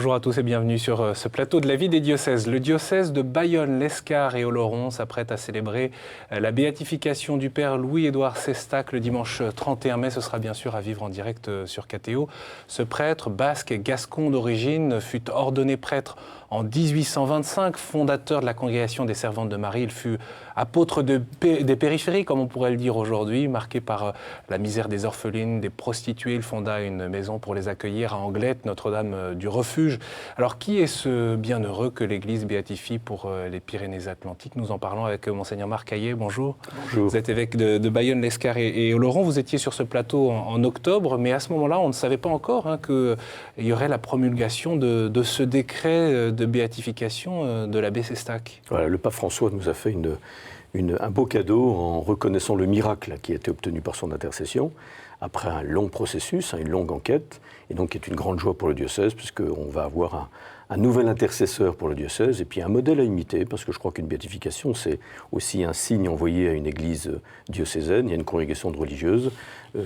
Bonjour à tous et bienvenue sur ce plateau de la vie des diocèses. Le diocèse de Bayonne, l'Escar et Oloron s'apprête à célébrer la béatification du Père Louis-Édouard Sestac le dimanche 31 mai. Ce sera bien sûr à vivre en direct sur KTO. Ce prêtre, basque et gascon d'origine, fut ordonné prêtre en 1825, fondateur de la congrégation des Servantes de Marie. Il fut apôtre des périphéries, comme on pourrait le dire aujourd'hui, marqué par la misère des orphelines, des prostituées. Il fonda une maison pour les accueillir à Anglette, Notre-Dame du Refuge. Alors, qui est ce bienheureux que l'Église béatifie pour les Pyrénées-Atlantiques? Nous en parlons avec Monseigneur Marc Caillet. Bonjour. Bonjour. Vous êtes évêque de Bayonne, l'Escar et Oloron. Vous étiez sur ce plateau en octobre, mais à ce moment-là, on ne savait pas encore qu'il y aurait la promulgation de ce décret de béatification de l'abbé Sestac. Voilà, le pape François nous a fait un beau cadeau en reconnaissant le miracle qui a été obtenu par son intercession, après un long processus, une longue enquête, et donc qui est une grande joie pour le diocèse, puisqu'on va avoir un nouvel intercesseur pour le diocèse, et puis un modèle à imiter, parce que je crois qu'une béatification, c'est aussi un signe envoyé à une église diocésaine, il y a une congrégation de religieuses,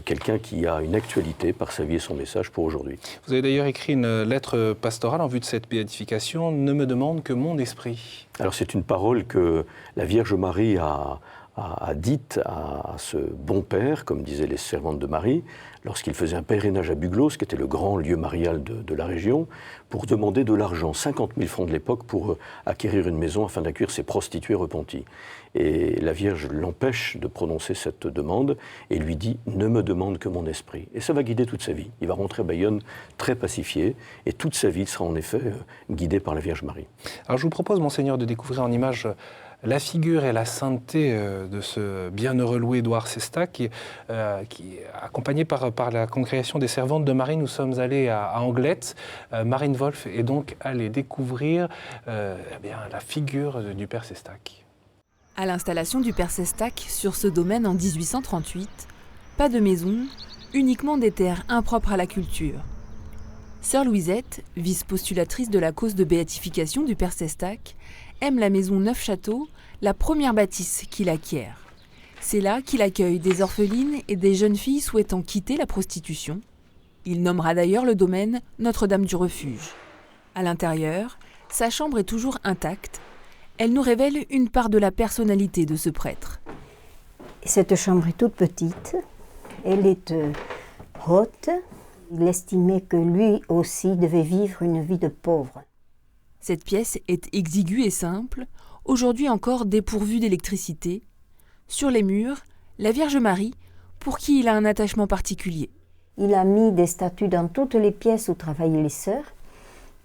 quelqu'un qui a une actualité par sa vie et son message pour aujourd'hui. Vous avez d'ailleurs écrit une lettre pastorale en vue de cette béatification, « Ne me demande que mon esprit ». Alors c'est une parole que la Vierge Marie a dite à ce bon père, comme disaient les servantes de Marie, lorsqu'il faisait un pèlerinage à Buglos, qui était le grand lieu marial de la région, pour demander de l'argent, 50 000 francs de l'époque, pour acquérir une maison afin d'accueillir ses prostituées repenties. Et la Vierge l'empêche de prononcer cette demande et lui dit « Ne me demande que mon esprit ». Et ça va guider toute sa vie. Il va rentrer à Bayonne très pacifié et toute sa vie sera en effet guidée par la Vierge Marie. Alors je vous propose, Monseigneur, de découvrir en images la figure et la sainteté de ce bienheureux Louis-Édouard Sestac, qui est accompagné par la congrégation des Servantes de Marie. Nous sommes allés à Anglette. Marine Wolf est donc allée découvrir la figure du Père Sestac. À l'installation du Père Sestac sur ce domaine en 1838, pas de maison, uniquement des terres impropres à la culture. Sœur Louisette, vice-postulatrice de la cause de béatification du Père Sestac, aime la maison Neufchâteau, la première bâtisse qu'il acquiert. C'est là qu'il accueille des orphelines et des jeunes filles souhaitant quitter la prostitution. Il nommera d'ailleurs le domaine Notre-Dame du Refuge. À l'intérieur, sa chambre est toujours intacte. Elle nous révèle une part de la personnalité de ce prêtre. Cette chambre est toute petite, elle est haute. Il estimait que lui aussi devait vivre une vie de pauvre. Cette pièce est exiguë et simple, aujourd'hui encore dépourvue d'électricité. Sur les murs, la Vierge Marie, pour qui il a un attachement particulier. Il a mis des statues dans toutes les pièces où travaillaient les sœurs.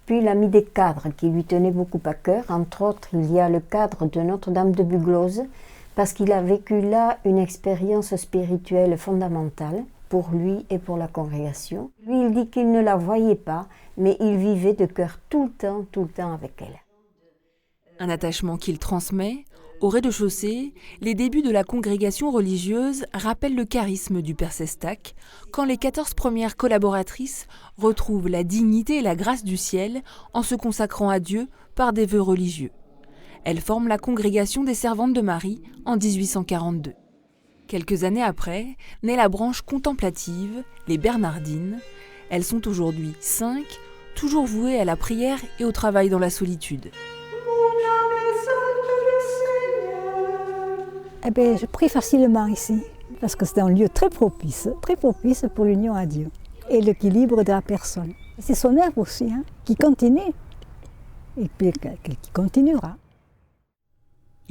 Puis il a mis des cadres qui lui tenaient beaucoup à cœur. Entre autres, il y a le cadre de Notre-Dame de Buglos, parce qu'il a vécu là une expérience spirituelle fondamentale pour lui et pour la congrégation. Lui, il dit qu'il ne la voyait pas, mais il vivait de cœur tout le temps avec elle. Un attachement qu'il transmet. Au rez-de-chaussée, les débuts de la congrégation religieuse rappellent le charisme du Père Sestac, quand les 14 premières collaboratrices retrouvent la dignité et la grâce du ciel en se consacrant à Dieu par des vœux religieux. Elles forment la congrégation des Servantes de Marie en 1842. Quelques années après, naît la branche contemplative, les Bernardines. Elles sont aujourd'hui 5, toujours vouées à la prière et au travail dans la solitude. Eh bien, je prie facilement ici, parce que c'est un lieu très propice pour l'union à Dieu et l'équilibre de la personne. C'est son œuvre aussi, qui continue, et puis qui continuera.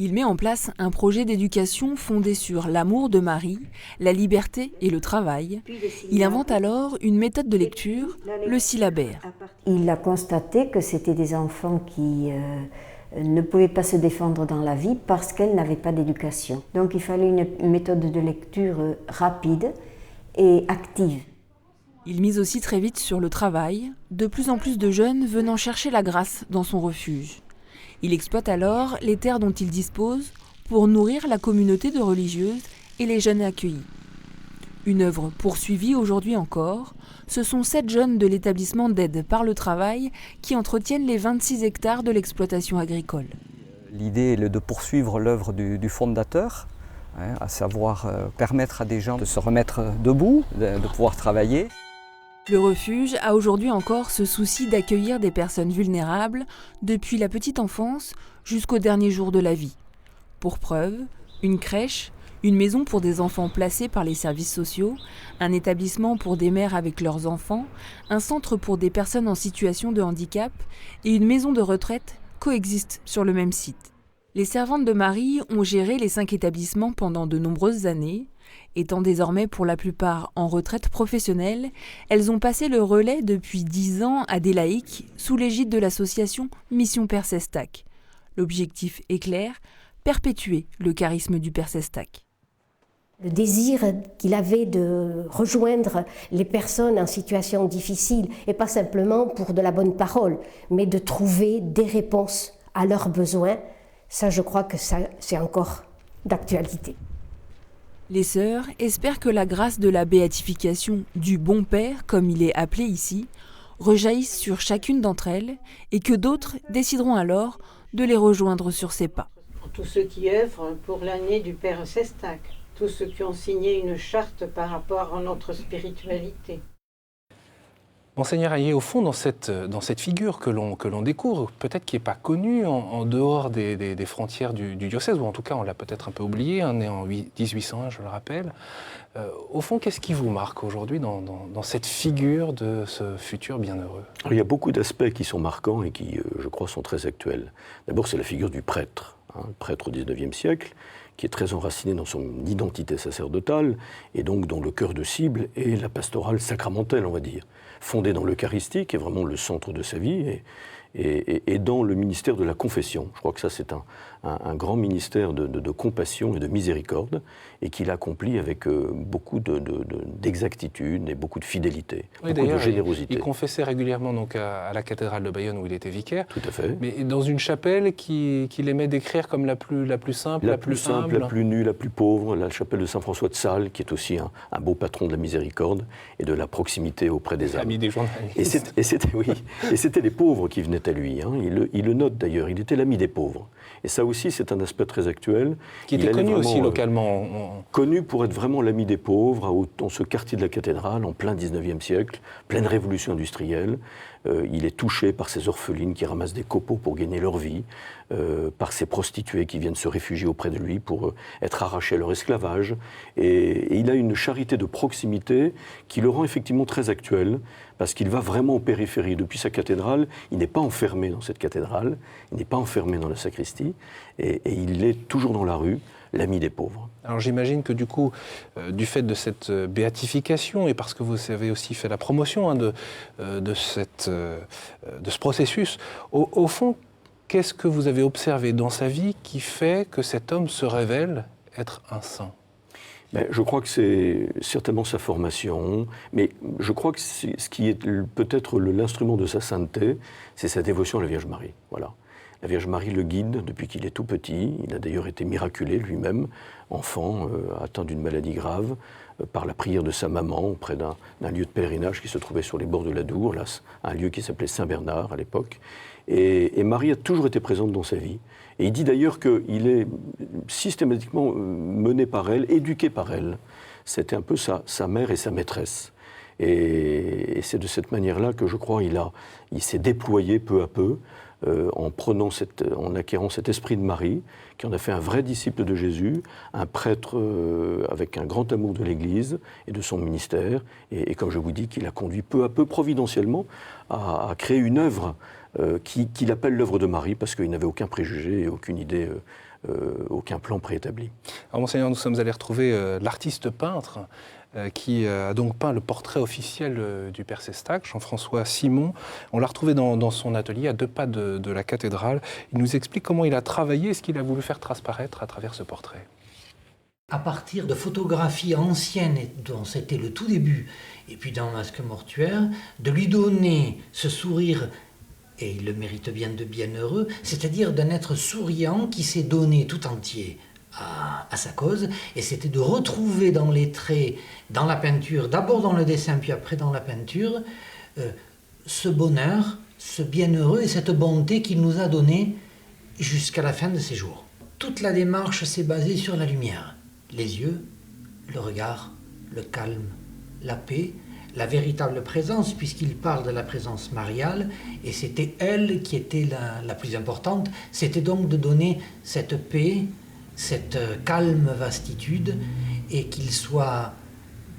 Il met en place un projet d'éducation fondé sur l'amour de Marie, la liberté et le travail. Il invente alors une méthode de lecture, le syllabaire. Il a constaté que c'était des enfants qui ne pouvaient pas se défendre dans la vie parce qu'elles n'avaient pas d'éducation. Donc il fallait une méthode de lecture rapide et active. Il mise aussi très vite sur le travail, de plus en plus de jeunes venant chercher la grâce dans son refuge. Il exploite alors les terres dont il dispose pour nourrir la communauté de religieuses et les jeunes accueillis. Une œuvre poursuivie aujourd'hui encore, ce sont 7 jeunes de l'établissement d'aide par le travail qui entretiennent les 26 hectares de l'exploitation agricole. L'idée est de poursuivre l'œuvre du fondateur, à savoir permettre à des gens de se remettre debout, de pouvoir travailler. Le refuge a aujourd'hui encore ce souci d'accueillir des personnes vulnérables depuis la petite enfance jusqu'au dernier jour de la vie. Pour preuve, une crèche, une maison pour des enfants placés par les services sociaux, un établissement pour des mères avec leurs enfants, un centre pour des personnes en situation de handicap et une maison de retraite coexistent sur le même site. Les Servantes de Marie ont géré les 5 établissements pendant de nombreuses années. Étant désormais pour la plupart en retraite professionnelle, elles ont passé le relais depuis 10 ans à des laïcs sous l'égide de l'association Mission Père Sestac. L'objectif est clair, perpétuer le charisme du Père Sestac. Le désir qu'il avait de rejoindre les personnes en situation difficile, et pas simplement pour de la bonne parole, mais de trouver des réponses à leurs besoins, ça je crois que ça, c'est encore d'actualité. Les sœurs espèrent que la grâce de la béatification du bon Père, comme il est appelé ici, rejaillisse sur chacune d'entre elles et que d'autres décideront alors de les rejoindre sur ses pas. Tous ceux qui œuvrent pour l'année du Père Sestac, tous ceux qui ont signé une charte par rapport à notre spiritualité. Monseigneur Hayet, au fond, dans cette figure que l'on découvre, peut-être qui n'est pas connue en dehors des frontières du diocèse, ou en tout cas on l'a peut-être un peu oublié, né en 1801, je le rappelle, au fond, qu'est-ce qui vous marque aujourd'hui dans cette figure de ce futur bienheureux? Il y a beaucoup d'aspects qui sont marquants et qui, je crois, sont très actuels. D'abord, c'est la figure du prêtre, le prêtre au XIXe siècle, qui est très enraciné dans son identité sacerdotale et donc dont le cœur de cible est la pastorale sacramentelle, on va dire, fondée dans l'Eucharistie, qui est vraiment le centre de sa vie, et dans le ministère de la confession. Je crois que ça, c'est un grand ministère de compassion et de miséricorde, et qu'il accomplit avec beaucoup d'exactitude et beaucoup de fidélité, oui, beaucoup de générosité. Il confessait régulièrement donc, à la cathédrale de Bayonne où il était vicaire. Tout à fait. Mais dans une chapelle qu'il aimait décrire comme la plus simple, la plus simple, la plus nue, la plus pauvre, la chapelle de Saint-François de Sales, qui est aussi un beau patron de la miséricorde et de la proximité auprès des âmes. Ami des journalistes. Et c'était les pauvres qui venaient à lui. Hein. Il le note d'ailleurs, il était l'ami des pauvres. Et ça aussi, c'est un aspect très actuel. Qui était connu aussi localement. Connu pour être vraiment l'ami des pauvres, dans ce quartier de la cathédrale, en plein 19e siècle, pleine révolution industrielle. Il est touché par ces orphelines qui ramassent des copeaux pour gagner leur vie, par ces prostituées qui viennent se réfugier auprès de lui pour être arrachées à leur esclavage. Et il a une charité de proximité qui le rend effectivement très actuel, parce qu'il va vraiment aux périphéries. Depuis sa cathédrale, il n'est pas enfermé dans cette cathédrale, il n'est pas enfermé dans la sacristie, et il est toujours dans la rue, l'ami des pauvres. Alors j'imagine que du coup, du fait de cette béatification, et parce que vous avez aussi fait la promotion de ce processus, au fond, qu'est-ce que vous avez observé dans sa vie qui fait que cet homme se révèle être un saint ? Je crois que c'est certainement sa formation, mais je crois que ce qui est peut-être l'instrument de sa sainteté, c'est sa dévotion à la Vierge Marie. Voilà. La Vierge Marie le guide depuis qu'il est tout petit. Il a d'ailleurs été miraculé lui-même, enfant, atteint d'une maladie grave, par la prière de sa maman auprès d'un lieu de pèlerinage qui se trouvait sur les bords de l'Adour, là, un lieu qui s'appelait Saint-Bernard à l'époque. Et Marie a toujours été présente dans sa vie. Et il dit d'ailleurs qu'il est systématiquement mené par elle, éduqué par elle. C'était un peu sa mère et sa maîtresse. Et c'est de cette manière-là que je crois il s'est déployé peu à peu, en acquérant cet esprit de Marie, qui en a fait un vrai disciple de Jésus, un prêtre avec un grand amour de l'Église et de son ministère, et comme je vous dis, qu'il a conduit peu à peu, providentiellement, à créer une œuvre qu'il appelle l'œuvre de Marie, parce qu'il n'avait aucun préjugé et aucune idée, aucun plan préétabli. Alors, Monseigneur, nous sommes allés retrouver l'artiste peintre qui a donc peint le portrait officiel du Père Sestac, Jean-François Simon. On l'a retrouvé dans son atelier, à 2 pas de la cathédrale. Il nous explique comment il a travaillé et ce qu'il a voulu faire transparaître à travers ce portrait. À partir de photographies anciennes, dont c'était le tout début, et puis dans Masque mortuaire, de lui donner ce sourire, et il le mérite bien de bienheureux, c'est-à-dire d'un être souriant qui s'est donné tout entier à sa cause, et c'était de retrouver dans les traits, dans la peinture, d'abord dans le dessin, puis après dans la peinture, ce bonheur, ce bienheureux et cette bonté qu'il nous a donné jusqu'à la fin de ses jours. Toute la démarche s'est basée sur la lumière. Les yeux, le regard, le calme, la paix, la véritable présence, puisqu'il parle de la présence mariale, et c'était elle qui était la plus importante. C'était donc de donner cette paix, cette calme vastitude, et qu'il soit,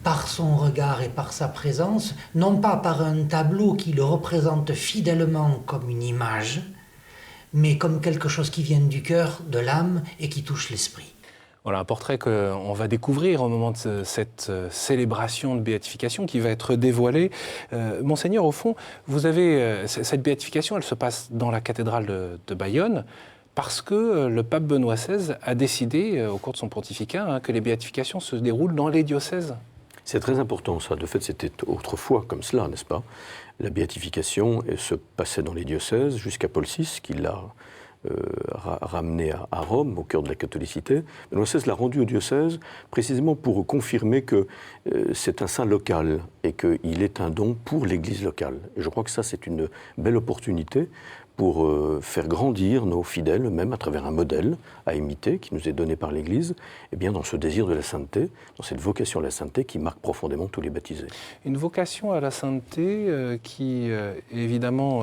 par son regard et par sa présence, non pas par un tableau qui le représente fidèlement comme une image, mais comme quelque chose qui vient du cœur, de l'âme, et qui touche l'esprit. Voilà un portrait qu'on va découvrir au moment de cette célébration de béatification qui va être dévoilée. Monseigneur, au fond, vous avez cette béatification, elle se passe dans la cathédrale de Bayonne, parce que le pape Benoît XVI a décidé, au cours de son pontificat, que les béatifications se déroulent dans les diocèses. C'est très important, ça. De fait, c'était autrefois comme cela, n'est-ce pas? La béatification se passait dans les diocèses jusqu'à Paul VI, qui l'a ramené à Rome, au cœur de la catholicité. Benoît XVI l'a rendu au diocèse précisément pour confirmer que c'est un saint local et qu'il est un don pour l'Église locale. Et je crois que ça, c'est une belle opportunité pour faire grandir nos fidèles, même à travers un modèle à imiter qui nous est donné par l'Église, et bien dans ce désir de la sainteté, dans cette vocation à la sainteté qui marque profondément tous les baptisés. Une vocation à la sainteté qui est évidemment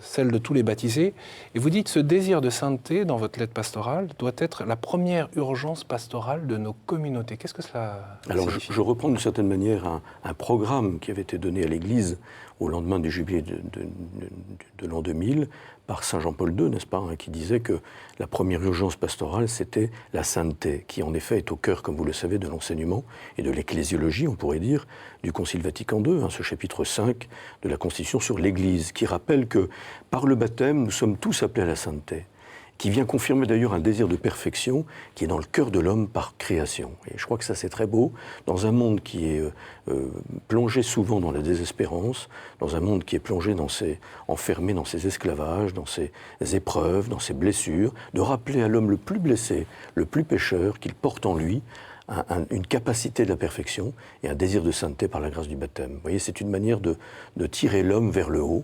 celle de tous les baptisés. Et vous dites ce désir de sainteté, dans votre lettre pastorale, doit être la première urgence pastorale de nos communautés. Qu'est-ce que cela signifie ? Je reprends d'une certaine manière un programme qui avait été donné à l'Église au lendemain du jubilé de l'an 2000 par Saint Jean-Paul II, n'est-ce pas, qui disait que la première urgence pastorale, c'était la sainteté, qui en effet est au cœur, comme vous le savez, de l'enseignement et de l'ecclésiologie, on pourrait dire, du Concile Vatican II, ce chapitre 5 de la Constitution sur l'Église, qui rappelle que par le baptême, nous sommes tous appelés à la sainteté, qui vient confirmer d'ailleurs un désir de perfection qui est dans le cœur de l'homme par création. Et je crois que ça c'est très beau, dans un monde qui est plongé souvent dans la désespérance, dans un monde qui est plongé enfermé dans ses esclavages, dans ses épreuves, dans ses blessures, de rappeler à l'homme le plus blessé, le plus pécheur, qu'il porte en lui une capacité de la perfection et un désir de sainteté par la grâce du baptême. Vous voyez, c'est une manière de tirer l'homme vers le haut.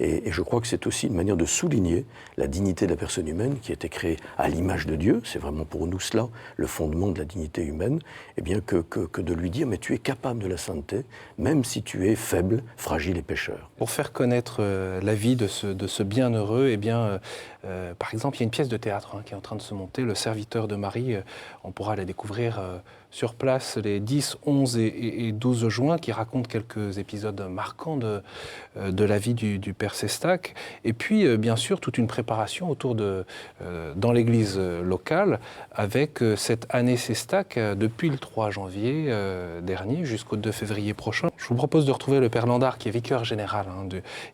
Et je crois que c'est aussi une manière de souligner la dignité de la personne humaine qui a été créée à l'image de Dieu. C'est vraiment pour nous cela, le fondement de la dignité humaine. Et bien que de lui dire, mais tu es capable de la sainteté, même si tu es faible, fragile et pécheur. Pour faire connaître la vie de ce bienheureux, eh bien, par exemple, il y a une pièce de théâtre qui est en train de se monter, Le Serviteur de Marie. On pourra la découvrir sur place les 10, 11 et 12 juin, qui racontent quelques épisodes marquants de la vie du Père Sestac. Et puis, bien sûr, toute une préparation autour dans l'église locale, avec cette année Sestac depuis le 3 janvier dernier jusqu'au 2 février prochain. Je vous propose de retrouver le Père Landard, qui est vicaire général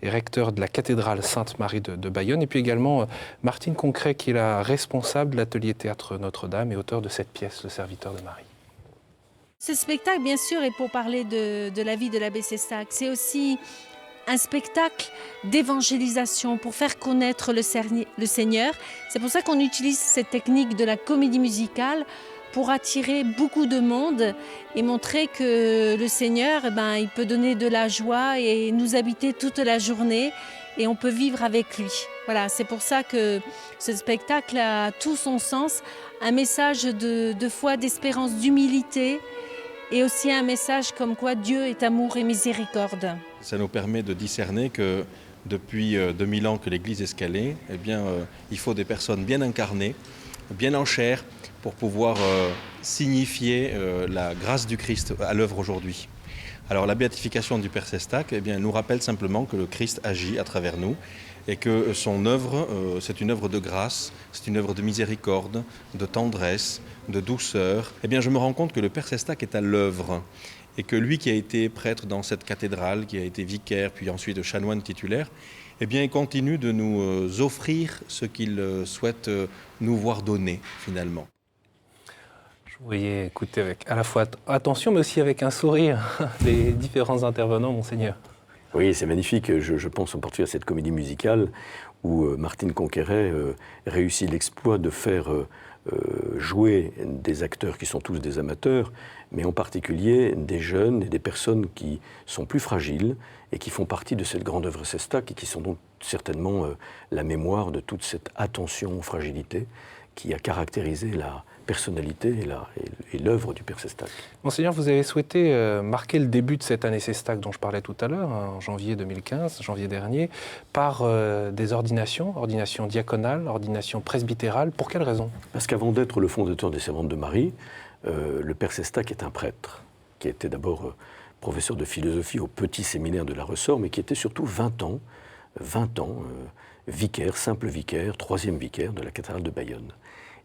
et recteur de la cathédrale Sainte-Marie de Bayonne, et puis également Martine Concret, qui est la responsable de l'atelier théâtre Notre-Dame et auteur de cette pièce, Le Serviteur de Marie. Ce spectacle, bien sûr, est pour parler de la vie de l'abbé Sestac. C'est aussi un spectacle d'évangélisation pour faire connaître le Seigneur. C'est pour ça qu'on utilise cette technique de la comédie musicale pour attirer beaucoup de monde et montrer que le Seigneur, il peut donner de la joie et nous habiter toute la journée et on peut vivre avec lui. Voilà, c'est pour ça que ce spectacle a tout son sens, un message de foi, d'espérance, d'humilité, et aussi un message comme quoi Dieu est amour et miséricorde. Ça nous permet de discerner que depuis 2000 ans que l'Église est ce qu'elle est, il faut des personnes bien incarnées, bien en chair, pour pouvoir signifier la grâce du Christ à l'œuvre aujourd'hui. Alors la béatification du Père Sestac nous rappelle simplement que le Christ agit à travers nous et que son œuvre, c'est une œuvre de grâce, c'est une œuvre de miséricorde, de tendresse, de douceur. Je me rends compte que le Père Sestac est à l'œuvre et que lui qui a été prêtre dans cette cathédrale, qui a été vicaire, puis ensuite chanoine titulaire, il continue de nous offrir ce qu'il souhaite nous voir donner finalement. Vous voyez, écoutez avec à la fois attention, mais aussi avec un sourire des différents intervenants, Monseigneur. Oui, c'est magnifique. Je pense en particulier à cette comédie musicale où Martine Conqueret réussit l'exploit de faire jouer des acteurs qui sont tous des amateurs, mais en particulier des jeunes et des personnes qui sont plus fragiles et qui font partie de cette grande œuvre Sestac et qui sont donc certainement la mémoire de toute cette attention aux fragilités qui a caractérisé la personnalité et l'œuvre du père Sestak. Monseigneur, vous avez souhaité marquer le début de cette année Sestak dont je parlais tout à l'heure, en janvier 2015, janvier dernier, par des ordinations diaconales, ordinations presbytérales. Pour quelle raison? Parce qu'avant d'être le fondateur des Servantes de Marie, le père Sestak est un prêtre, qui était d'abord professeur de philosophie au petit séminaire de la Ressort, mais qui était surtout 20 ans, vicaire, simple vicaire, 3e vicaire de la cathédrale de Bayonne.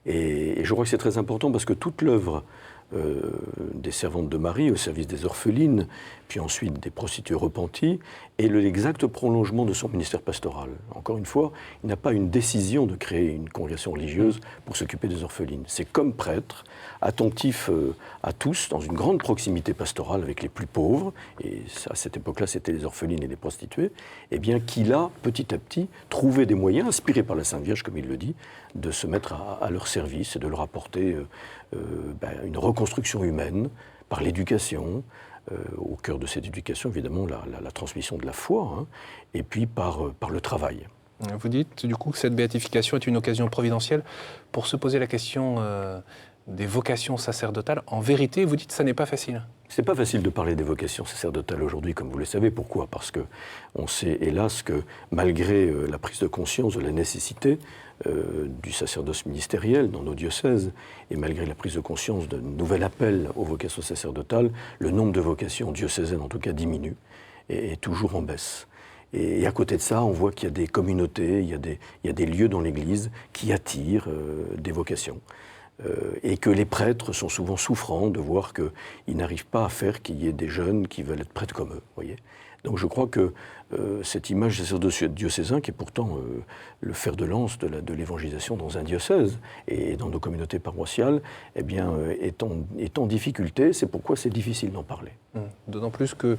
Et je crois que c'est très important parce que toute l'œuvre des Servantes de Marie au service des orphelines, puis ensuite des prostituées repenties, est l'exact prolongement de son ministère pastoral. Encore une fois, il n'a pas une décision de créer une congrégation religieuse pour s'occuper des orphelines. C'est comme prêtre, attentif à tous, dans une grande proximité pastorale avec les plus pauvres, et à cette époque-là c'était les orphelines et les prostituées, eh bien qu'il a petit à petit trouvé des moyens, inspirés par la Sainte Vierge comme il le dit, de se mettre à leur service et de leur apporter une reconstruction humaine par l'éducation, au cœur de cette éducation évidemment la transmission de la foi, hein, et puis par le travail. Vous dites du coup que cette béatification est une occasion providentielle pour se poser la question des vocations sacerdotales. En vérité, vous dites que ça n'est pas facile. C'est pas facile de parler des vocations sacerdotales aujourd'hui, comme vous le savez. Pourquoi? Parce qu'on sait, hélas, que malgré la prise de conscience de la nécessité du sacerdoce ministériel dans nos diocèses, et malgré la prise de conscience d'un nouvel appel aux vocations sacerdotales, le nombre de vocations diocésaines, en tout cas, diminue et est toujours en baisse. Et à côté de ça, on voit qu'il y a des communautés, il y a des lieux dans l'Église qui attirent des vocations. Et que les prêtres sont souvent souffrants de voir qu'ils n'arrivent pas à faire qu'il y ait des jeunes qui veulent être prêtres comme eux. Voyez. Donc je crois que cette image sacerdoce diocésain, qui est pourtant le fer de lance de l'évangélisation dans un diocèse et dans nos communautés paroissiales, eh bien, est en difficulté. C'est pourquoi c'est difficile d'en parler. D'autant plus que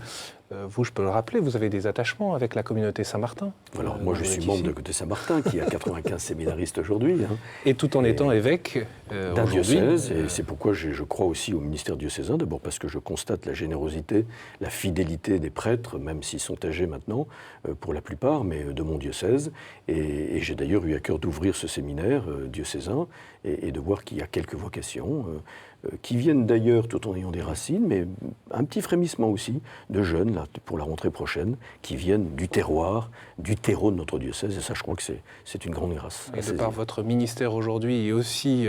vous, je peux le rappeler, vous avez des attachements avec la communauté Saint-Martin. Alors moi je suis membre de Saint-Martin, qui a 95 séminaristes aujourd'hui. Hein. Et tout en étant évêque d'un diocèse, et c'est pourquoi je crois aussi au ministère diocésain, d'abord parce que je constate la générosité, la fidélité des prêtres, même s'ils sont âgés maintenant, pour la plupart, mais de mon diocèse. Et j'ai d'ailleurs eu à cœur d'ouvrir ce séminaire diocésain et de voir qu'il y a quelques vocations qui viennent d'ailleurs tout en ayant des racines, mais un petit frémissement aussi de jeunes, là, pour la rentrée prochaine, qui viennent du terroir, du terreau de notre diocèse, et ça je crois que c'est une grande grâce. Et de par votre ministère aujourd'hui et aussi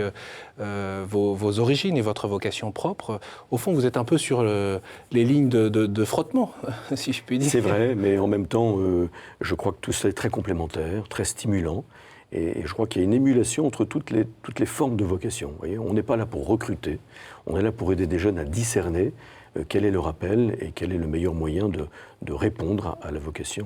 vos origines et votre vocation propre, au fond vous êtes un peu sur les lignes de frottement, si je puis dire. C'est vrai, mais en même temps, je crois que tout ça est très complémentaire, très stimulant. Et je crois qu'il y a une émulation entre toutes les formes de vocation. Vous voyez, on n'est pas là pour recruter, on est là pour aider des jeunes à discerner quel est leur appel et quel est le meilleur moyen de répondre à la vocation,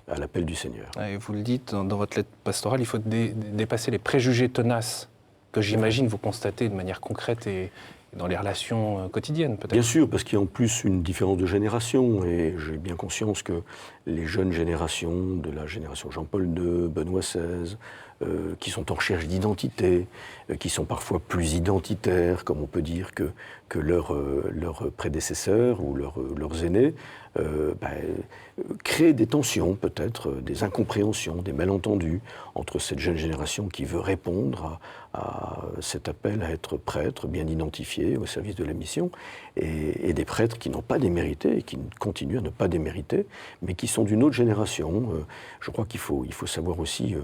à l'appel du Seigneur. Et vous le dites dans votre lettre pastorale, il faut dépasser les préjugés tenaces que j'imagine vous constatez de manière concrète et dans les relations quotidiennes, peut-être. Bien sûr, parce qu'il y a en plus une différence de génération, et j'ai bien conscience que les jeunes générations, de la génération Jean-Paul II, Benoît XVI, qui sont en recherche d'identité, qui sont parfois plus identitaires, comme on peut dire, que leurs prédécesseurs ou leurs aînés, créent des tensions, peut-être, des incompréhensions, des malentendus entre cette jeune génération qui veut répondre à cet appel à être prêtre, bien identifié au service de la mission, et des prêtres qui n'ont pas démérité et qui continuent à ne pas démériter, mais qui sont d'une autre génération. Je crois qu'il faut savoir aussi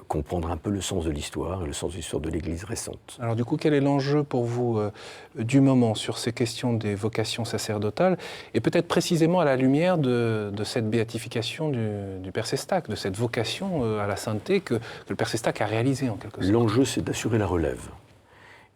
comprendre un peu le sens de l'histoire et le sens de l'histoire de l'Église récente. Alors du coup, quel est l'enjeu pour vous du moment sur ces questions des vocations sacerdotales et peut-être précisément à la lumière de cette béatification du Père Sestak, de cette vocation à la sainteté que le Père Sestak a réalisée en quelque sorte? L'enjeu, c'est d'assurer la relève.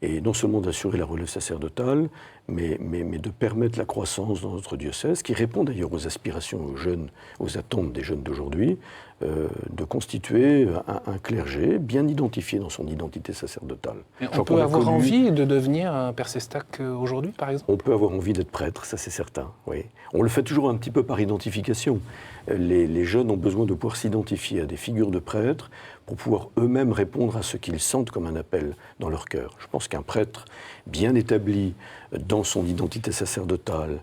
Et non seulement d'assurer la relève sacerdotale, mais de permettre la croissance dans notre diocèse, qui répond d'ailleurs aux aspirations aux jeunes, aux attentes des jeunes d'aujourd'hui, de constituer un clergé bien identifié dans son identité sacerdotale. On peut avoir envie de devenir un Père Sestak aujourd'hui, par exemple? On peut avoir envie d'être prêtre, ça c'est certain, oui. On le fait toujours un petit peu par identification. Les jeunes ont besoin de pouvoir s'identifier à des figures de prêtres pour pouvoir eux-mêmes répondre à ce qu'ils sentent comme un appel dans leur cœur. Je pense qu'un prêtre bien établi dans son identité sacerdotale,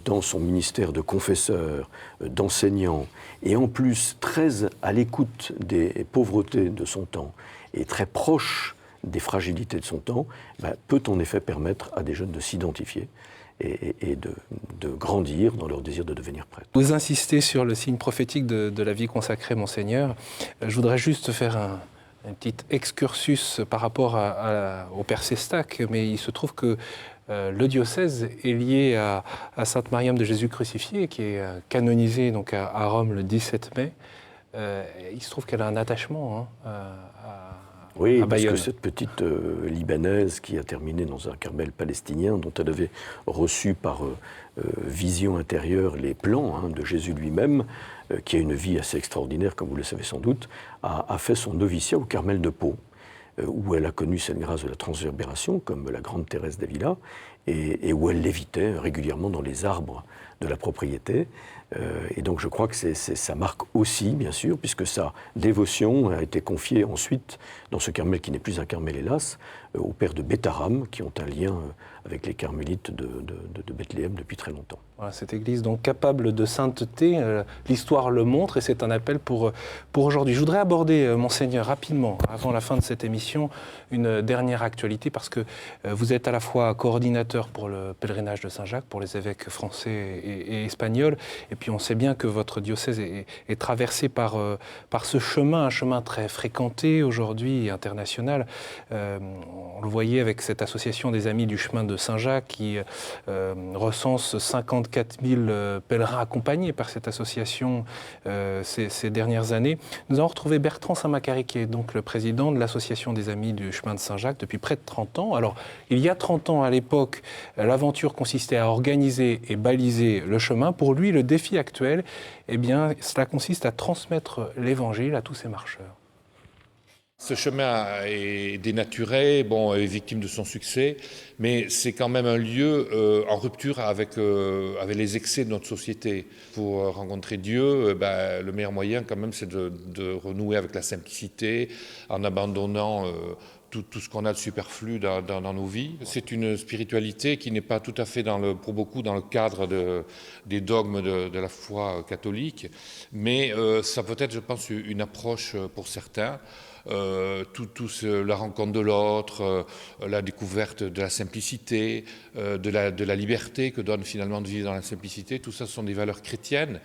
dans son ministère de confesseur, d'enseignant, et en plus très à l'écoute des pauvretés de son temps, et très proche des fragilités de son temps, peut en effet permettre à des jeunes de s'identifier et de grandir dans leur désir de devenir prêtre. Vous insistez sur le signe prophétique de la vie consacrée, Monseigneur. Je voudrais juste faire un petit excursus par rapport au Père Sestac, mais il se trouve que le diocèse est lié à Sainte Mariam de Jésus crucifié, qui est canonisée donc à Rome le 17 mai. Il se trouve qu'elle a un attachement oui, à Bayonne. Parce que cette petite Libanaise qui a terminé dans un Carmel palestinien, dont elle avait reçu par vision intérieure les plans de Jésus lui-même, qui a une vie assez extraordinaire, comme vous le savez sans doute, a fait son noviciat au Carmel de Pau, où elle a connu cette grâce de la transverbération, comme la grande Thérèse d'Avila, et où elle lévitait régulièrement dans les arbres de la propriété. Et donc je crois que ça marque aussi, bien sûr, puisque sa dévotion a été confiée ensuite, dans ce Carmel qui n'est plus un Carmel hélas, aux pères de Bétharam, qui ont un lien avec les carmélites de Bethléem depuis très longtemps. Voilà, cette église donc capable de sainteté, l'histoire le montre et c'est un appel pour aujourd'hui. Je voudrais aborder, Monseigneur, rapidement, avant la fin de cette émission, une dernière actualité, parce que vous êtes à la fois coordinateur pour le pèlerinage de Saint-Jacques, pour les évêques français et espagnols, et puis on sait bien que votre diocèse est traversé par ce chemin, un chemin très fréquenté aujourd'hui et international. On le voyait avec cette association des Amis du chemin de Saint-Jacques qui recense 54 000 pèlerins accompagnés par cette association ces dernières années. Nous avons retrouvé Bertrand Saint-Macary, qui est donc le président de l'association des Amis du chemin de Saint-Jacques depuis près de 30 ans. Alors, il y a 30 ans, à l'époque, l'aventure consistait à organiser et baliser le chemin. Pour lui, le défi actuel, eh bien, cela consiste à transmettre l'Évangile à tous ces marcheurs. Ce chemin est dénaturé, est victime de son succès, mais c'est quand même un lieu en rupture avec les excès de notre société. Pour rencontrer Dieu, le meilleur moyen quand même, c'est de renouer avec la simplicité, en abandonnant tout ce qu'on a de superflu dans nos vies. C'est une spiritualité qui n'est pas tout à fait, pour beaucoup, dans le cadre des dogmes de la foi catholique, mais ça peut être, je pense, une approche pour certains. La rencontre de l'autre, la découverte de la simplicité, de la liberté que donne finalement de vivre dans la simplicité, tout ça sont des valeurs chrétiennes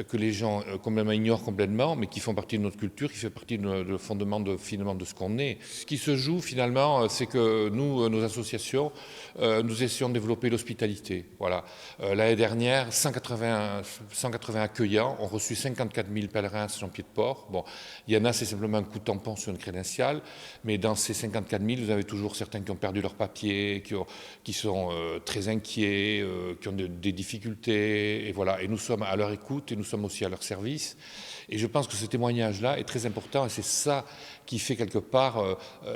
que les gens complètement ignorent complètement, mais qui font partie de notre culture, qui fait partie de fondement finalement de ce qu'on est. Ce qui se joue finalement, c'est que nous, nos associations, nous essayons de développer l'hospitalité. Voilà. L'année dernière, 180 accueillants ont reçu 54 000 pèlerins à Saint-Jean-Pied-de-Port. Bon, il y en a, c'est simplement un coup de tampon sur une crédentiale, mais dans ces 54 000, vous avez toujours certains qui ont perdu leurs papiers, qui sont très inquiets, qui ont des difficultés, et voilà. Et nous sommes à leur écoute, et nous sommes aussi à leur service. Et je pense que ce témoignage-là est très important, et c'est ça qui fait quelque part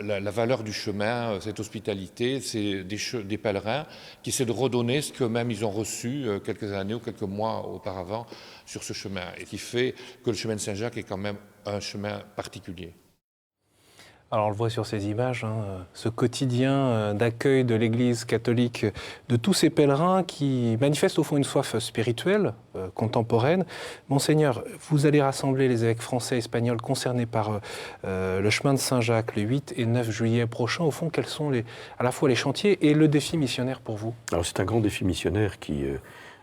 la valeur du chemin, cette hospitalité. C'est des pèlerins qui essaient de redonner ce qu'eux-mêmes ils ont reçu quelques années ou quelques mois auparavant sur ce chemin, et qui fait que le chemin de Saint-Jacques est quand même un chemin particulier. Alors on le voit sur ces images, ce quotidien d'accueil de l'Église catholique de tous ces pèlerins qui manifestent au fond une soif spirituelle, contemporaine. Monseigneur, vous allez rassembler les évêques français et espagnols concernés par le chemin de Saint-Jacques le 8 et 9 juillet prochain. Au fond, quels sont à la fois les chantiers et le défi missionnaire pour vous? Alors c'est un grand défi missionnaire qui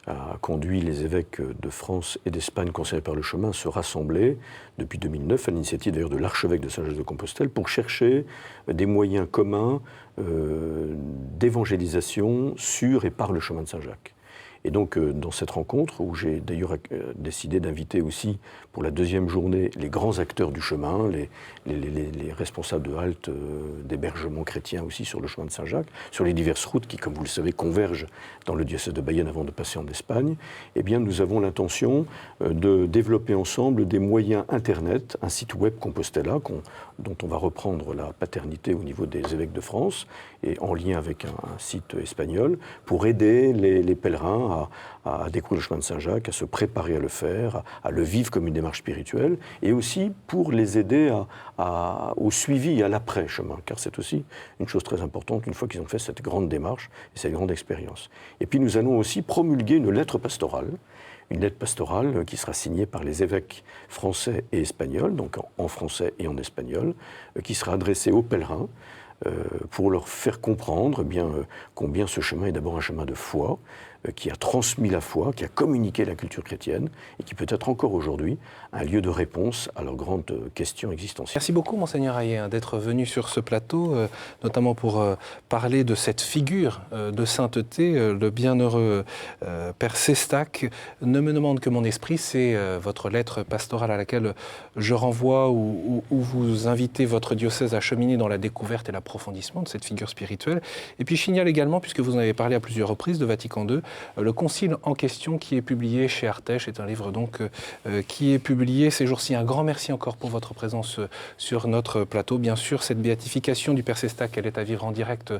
a conduit les évêques de France et d'Espagne concernés par le chemin à se rassembler depuis 2009, à l'initiative d'ailleurs de l'archevêque de Saint-Jacques-de-Compostelle, pour chercher des moyens communs d'évangélisation sur et par le chemin de Saint-Jacques. Et donc, dans cette rencontre, où j'ai d'ailleurs décidé d'inviter aussi pour la deuxième journée les grands acteurs du chemin, les responsables de halte d'hébergement chrétien aussi sur le chemin de Saint-Jacques, sur les diverses routes qui, comme vous le savez, convergent dans le diocèse de Bayonne avant de passer en Espagne, eh bien, nous avons l'intention de développer ensemble des moyens Internet, un site web Compostela, dont on va reprendre la paternité au niveau des évêques de France, et en lien avec un site espagnol, pour aider les pèlerins à découvrir le chemin de Saint-Jacques, à se préparer à le faire, à le vivre comme une démarche spirituelle, et aussi pour les aider au suivi, à l'après-chemin, car c'est aussi une chose très importante une fois qu'ils ont fait cette grande démarche et cette grande expérience. Et puis nous allons aussi promulguer une lettre pastorale qui sera signée par les évêques français et espagnols, donc en français et en espagnol, qui sera adressée aux pèlerins, pour leur faire comprendre combien ce chemin est d'abord un chemin de foi, qui a transmis la foi, qui a communiqué la culture chrétienne et qui peut être encore aujourd'hui un lieu de réponse à leurs grandes questions existentielles. Merci beaucoup, Monseigneur Hayet, d'être venu sur ce plateau, notamment pour parler de cette figure de sainteté, le bienheureux Père Sestak. Ne me demande que mon esprit, c'est votre lettre pastorale à laquelle je renvoie, où vous invitez votre diocèse à cheminer dans la découverte et l'approfondissement de cette figure spirituelle. Et puis je signale également, puisque vous en avez parlé à plusieurs reprises, de Vatican II, le concile en question qui est publié chez Artege, est un livre donc qui est publié ces jours-ci. Un grand merci encore pour votre présence sur notre plateau. Bien sûr, cette béatification du Père Sestak, elle est à vivre en direct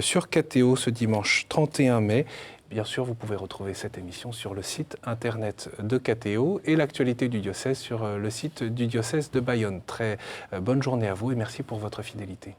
sur KTO ce dimanche 31 mai. Bien sûr, vous pouvez retrouver cette émission sur le site internet de KTO et l'actualité du diocèse sur le site du diocèse de Bayonne. Très bonne journée à vous et merci pour votre fidélité.